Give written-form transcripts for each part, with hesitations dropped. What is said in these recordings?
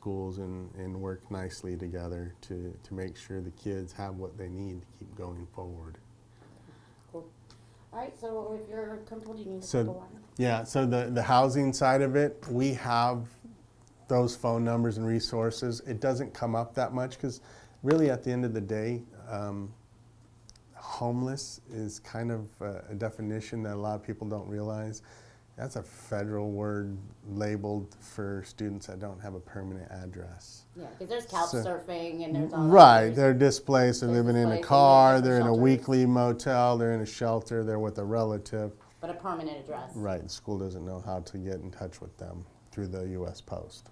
schools and work nicely together to make sure the kids have what they need to keep going forward. Cool. All right, so if you're comfortable, you need to So, go on. yeah, so the housing side of it, we have those phone numbers and resources. It doesn't come up that much because really at the end of the day, homeless is kind of a definition that a lot of people don't realize. That's a federal word labeled for students that don't have a permanent address. Yeah, because there's couch So- surfing and there's all Right, that. they're displaced, they're They're living in a displaced, they car, live in they're in a shelters. weekly motel, they're in a shelter, they're with a relative. But a permanent address. Right, the school doesn't know how to get in touch with them through the U.S. Post.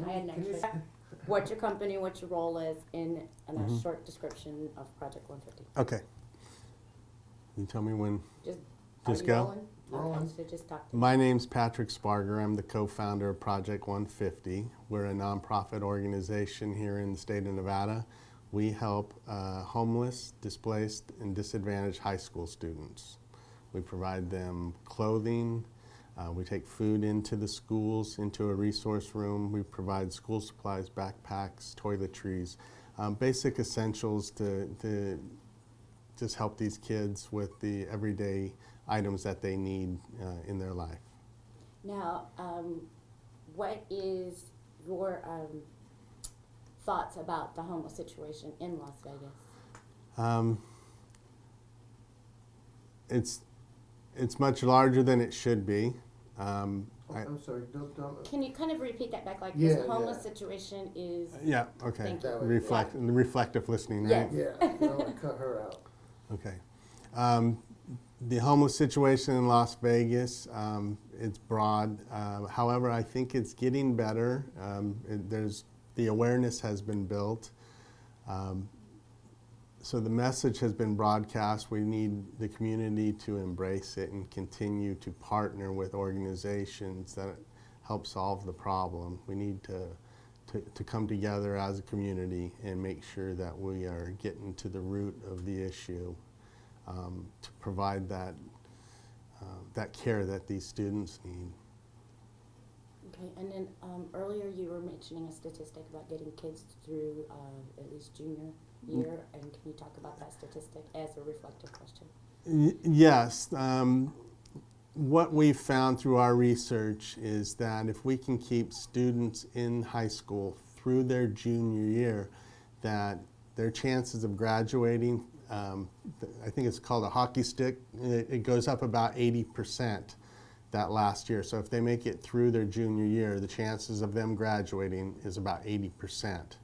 I had next question. What your company, what your role is in a short description of Project 150. Okay. You tell me when. Just, Just are you go? rolling? Rolling. Okay, so just talk to me. My name's Patrick Sparger. I'm the co-founder of Project 150. We're a nonprofit organization here in the state of Nevada. We help homeless, displaced, and disadvantaged high school students. We provide them clothing. We take food into the schools, into a resource room. We provide school supplies, backpacks, toiletries, basic essentials to just help these kids with the everyday items that they need in their life. Now, what is your thoughts about the homeless situation in Las Vegas? It's much larger than it should be. I'm sorry, don't. Can you kind of repeat that back? Like Yeah, this homeless yeah. situation is. Yeah, okay. Thank you. Reflective listening, right? Yes. Yeah, I don't want to cut her out. Okay. The homeless situation in Las Vegas, it's broad. However, I think it's getting better. The awareness has been built. So the message has been broadcast. We need the community to embrace it and continue to partner with organizations that help solve the problem. We need to come together as a community and make sure that we are getting to the root of the issue to provide that care that these students need. Okay, and then earlier you were mentioning a statistic about getting kids through at least junior year, and can you talk about that statistic as a reflective question? Yes. What we've found through our research is that if we can keep students in high school through their junior year, that their chances of graduating, I think it's called a hockey stick, it goes up about 80% that last year. So if they make it through their junior year, the chances of them graduating is about 80%,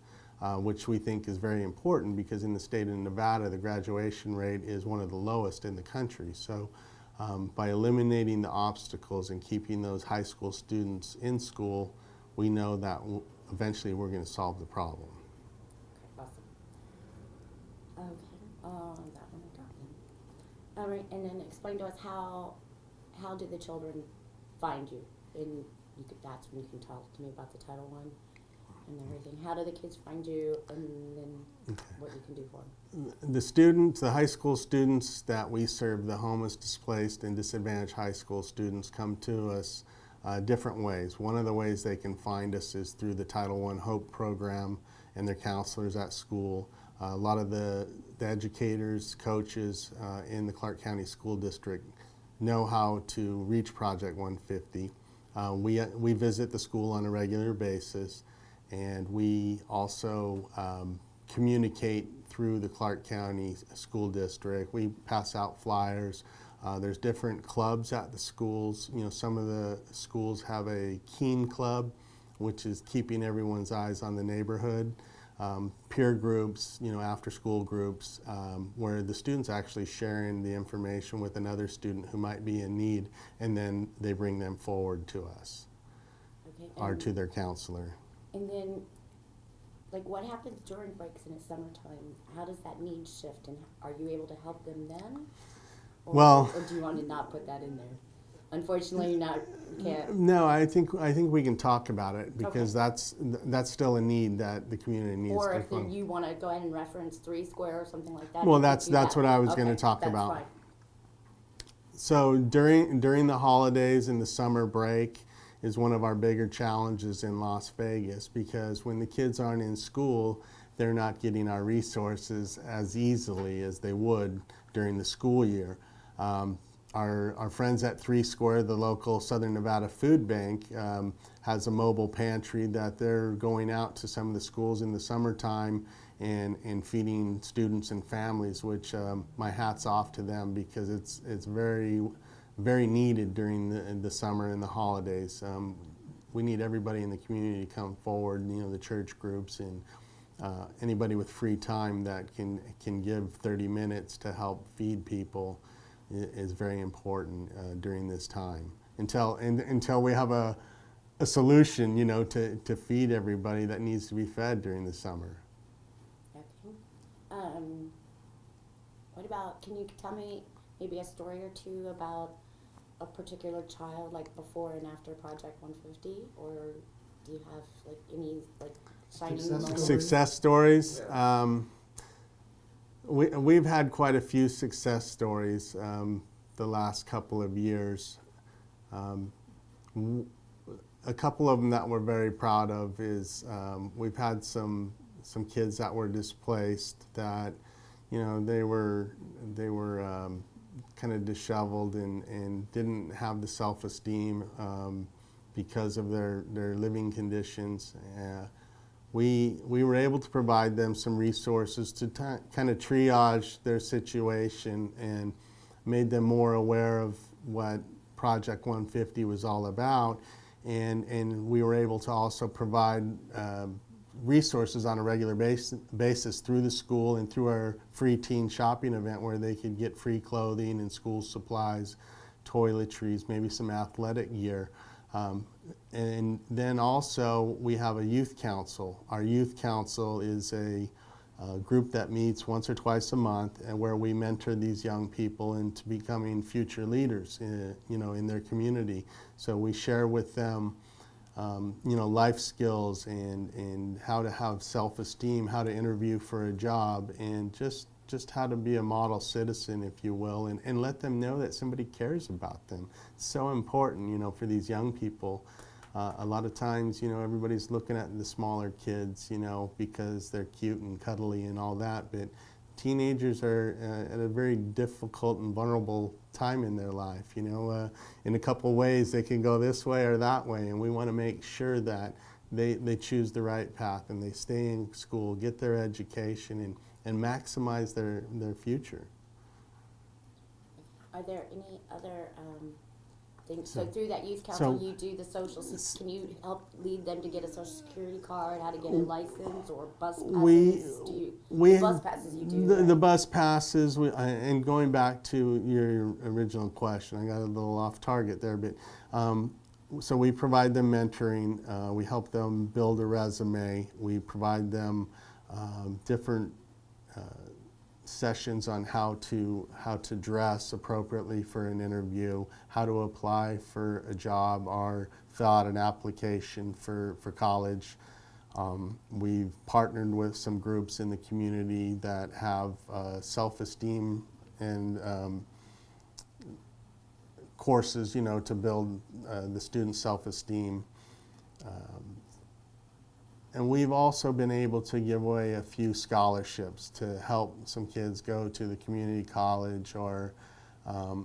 which we think is very important because in the state of Nevada, the graduation rate is one of the lowest in the country. So by eliminating the obstacles and keeping those high school students in school, we know that eventually we're going to solve the problem. Okay, awesome. Okay, that one I got. All right, and then explain to us how do the children find you? And that's when you can talk to me about the Title I and everything. How do the kids find you, and then what you can do for them? The students, the high school students that we serve, the homeless, displaced, and disadvantaged high school students come to us different ways. One of the ways they can find us is through the Title I HOPE program and their counselors at school. A lot of the educators, coaches in the Clark County School District know how to reach Project 150. We visit the school on a regular basis, and we also communicate through the Clark County School District. We pass out flyers. There's different clubs at the schools. You know, some of the schools have a Keen Club, which is keeping everyone's eyes on the neighborhood. Peer groups, you know, after-school groups, where the student's actually sharing the information with another student who might be in need, and then they bring them forward to us Okay, or to their counselor. And then, like, what happens during breaks in the summertime? How does that need shift, and are you able to help them then? Or, Well- or do you want to not put that in there? Unfortunately, you can't. No, I think we can talk about it because that's still a need that the community needs. Or to if fund. you want to go ahead and reference 3 Square or something like that. Well, you could that's do what that. I was going to Okay, talk that's about. fine. So during the holidays and the summer break, is one of our bigger challenges in Las Vegas, because when the kids aren't in school, they're not getting our resources as easily as they would during the school year. Our friends at Three Square, the local Southern Nevada Food Bank, has a mobile pantry that they're going out to some of the schools in the summertime and feeding students and families, which my hat's off to them, because it's very, very needed during the summer and the holidays. We need everybody in the community to come forward, the church groups and anybody with free time that can give 30 minutes to help feed people is very important during this time. Until we have a solution, to feed everybody that needs to be fed during the summer. Okay. What about, can you tell me maybe a story or two about a particular child, like before and after Project 150? Or do you have like any like shining Success moments? stories? Success stories. Yeah. We've had quite a few success stories the last couple of years. A couple of them that we're very proud of is we've had some kids that were displaced that, they were kind of disheveled and didn't have the self-esteem because of their living conditions. We were able to provide them some resources to kind of triage their situation and made them more aware of what Project 150 was all about. And we were able to also provide resources on a regular basis through the school and through our free teen shopping event, where they could get free clothing and school supplies, toiletries, maybe some athletic gear. And then also we have a youth council. Our youth council is a group that meets once or twice a month, and where we mentor these young people into becoming future leaders, in their community. So we share with them, life skills and how to have self-esteem, how to interview for a job, and just how to be a model citizen, if you will, and let them know that somebody cares about them. It's so important, for these young people. A lot of times, everybody's looking at the smaller kids, because they're cute and cuddly and all that, but teenagers are at a very difficult and vulnerable time in their life. In a couple ways, they can go this way or that way, and we want to make sure that they choose the right path and they stay in school, get their education, and maximize their future. Are there any other things? So through that youth council, you do the social. Can you help lead them to get a social security card, how to get a license, or bus passes? Bus passes you do. The bus passes, and going back to your original question, I got a little off target there, but so we provide them mentoring. We help them build a resume. We provide them different sessions on how to dress appropriately for an interview, how to apply for a job, or fill out an application for college. We've partnered with some groups in the community that have self-esteem and courses, to build the students' self-esteem. And we've also been able to give away a few scholarships to help some kids go to the community college or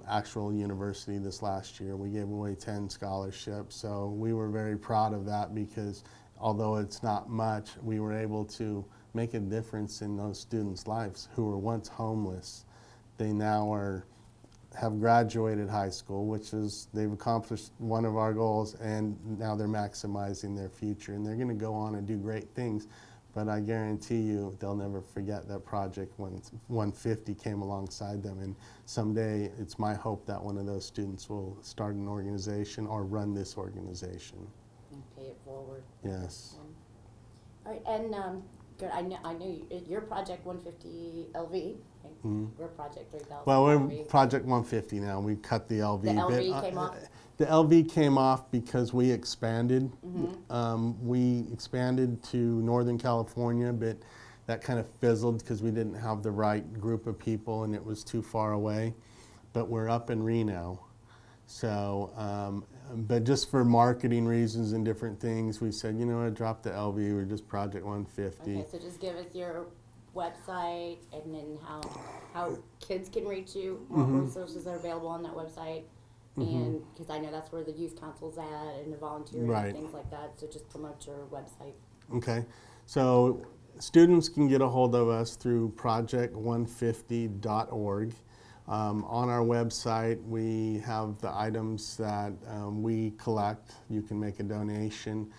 actual university this last year. We gave away 10 scholarships, so we were very proud of that, because although it's not much, we were able to make a difference in those students' lives who were once homeless. They now have graduated high school, which is, they've accomplished one of our goals, and now they're maximizing their future, and they're going to go on and do great things. But I guarantee you they'll never forget that Project 150 came alongside them, and someday it's my hope that one of those students will start an organization or run this organization. And pay it forward. Yes. All right, and good. I know you're Project 150 LV. Okay? Mm-hmm. We're Project 3000. Well, we're LV. Project 150 now. We cut the LV. The LV but, came off? The LV came off because we expanded. Mm-hmm. We expanded to Northern California, but that kind of fizzled because we didn't have the right group of people and it was too far away. But we're up in Reno. So But just for marketing reasons and different things, we said, you know what, drop the LV, we're just Project 150. Okay, so just give us your website and then how kids can reach you, what resources are available on that website. And because I know that's where the youth council's at and the volunteering Right. and things like that, so just promote your website. Okay, so students can get a hold of us through project150.org. On our website, we have the items that we collect. You can make a donation.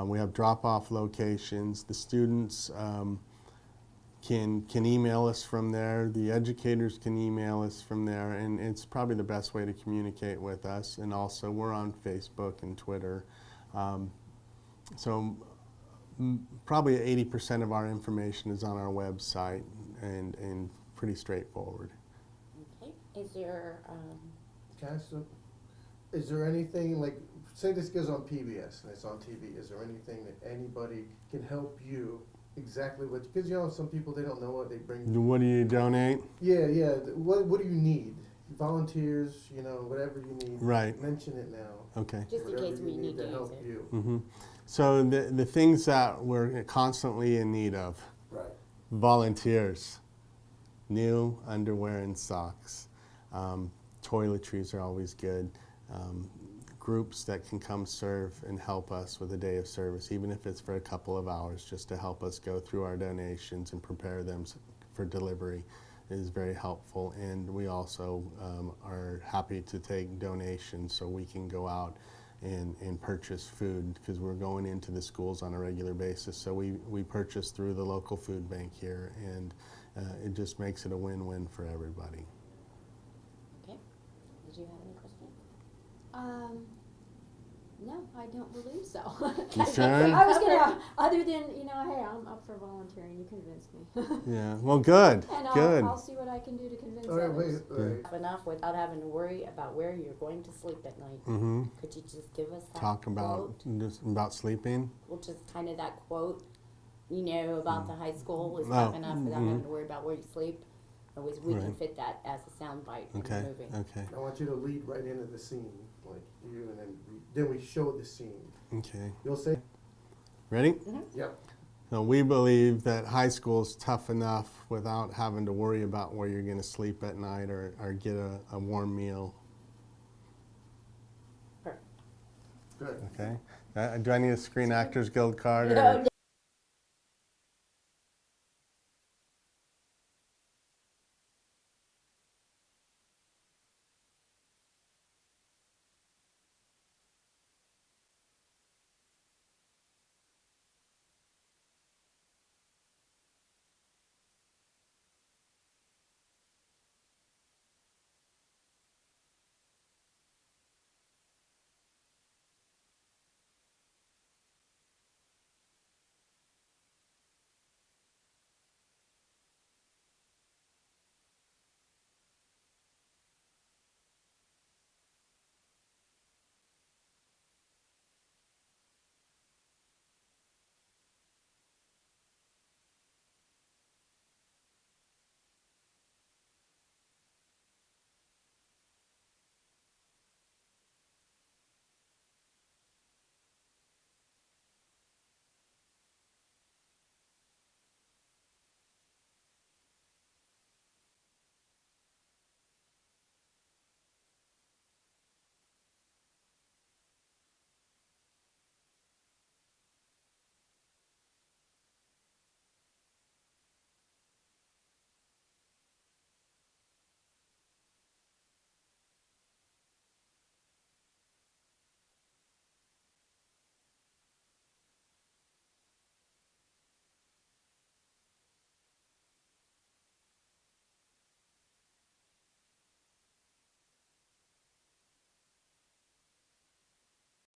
We have drop-off locations. The students can email us from there. The educators can email us from there, and it's probably the best way to communicate with us. And also, we're on Facebook and Twitter. Probably 80% of our information is on our website, and pretty straightforward. Okay, is there, Can I ask some- is there anything, like, say this goes on PBS and it's on TV, is there anything that anybody can help you exactly what, because you know, some people, they don't know what they bring. What do you donate? Yeah, what do you need? Volunteers, you know, whatever you need. Right. Mention it now. Okay. just in Whatever case you we need to use help it? you. So the things that we're constantly in need of: Right. volunteers, new underwear and socks, toiletries are always good, groups that can come serve and help us with a day of service, even if it's for a couple of hours, just to help us go through our donations and prepare them for delivery is very helpful. And we also are happy to take donations so we can go out and purchase food, because we're going into the schools on a regular basis. So we purchase through the local food bank here, and it just makes it a win-win for everybody. Okay, did you have any questions? No, I don't believe so. You sure? I was gonna, other than, you know, hey, I'm up for volunteering, you convinced me. Yeah, well, good, And good. I'll see what I can do to convince All right, wait, others. wait. Enough without having to worry about where you're going to sleep at night. Mm-hmm. Could you just give us that Talk about quote? just about sleeping. Well, just kind of that quote, you know, about the high school is Oh, tough enough without having to worry about where you sleep. And we can Right. fit that as a sound bite in Okay, the movie. okay, I want you to lead right into the scene, like you, and then we show the scene. okay. You'll say, Ready? yep. So we believe that high school is tough enough without having to worry about where you're going to sleep at night or get a warm meal. Perfect. Good. Okay. Do I need a Screen Actors Guild card? Or? No,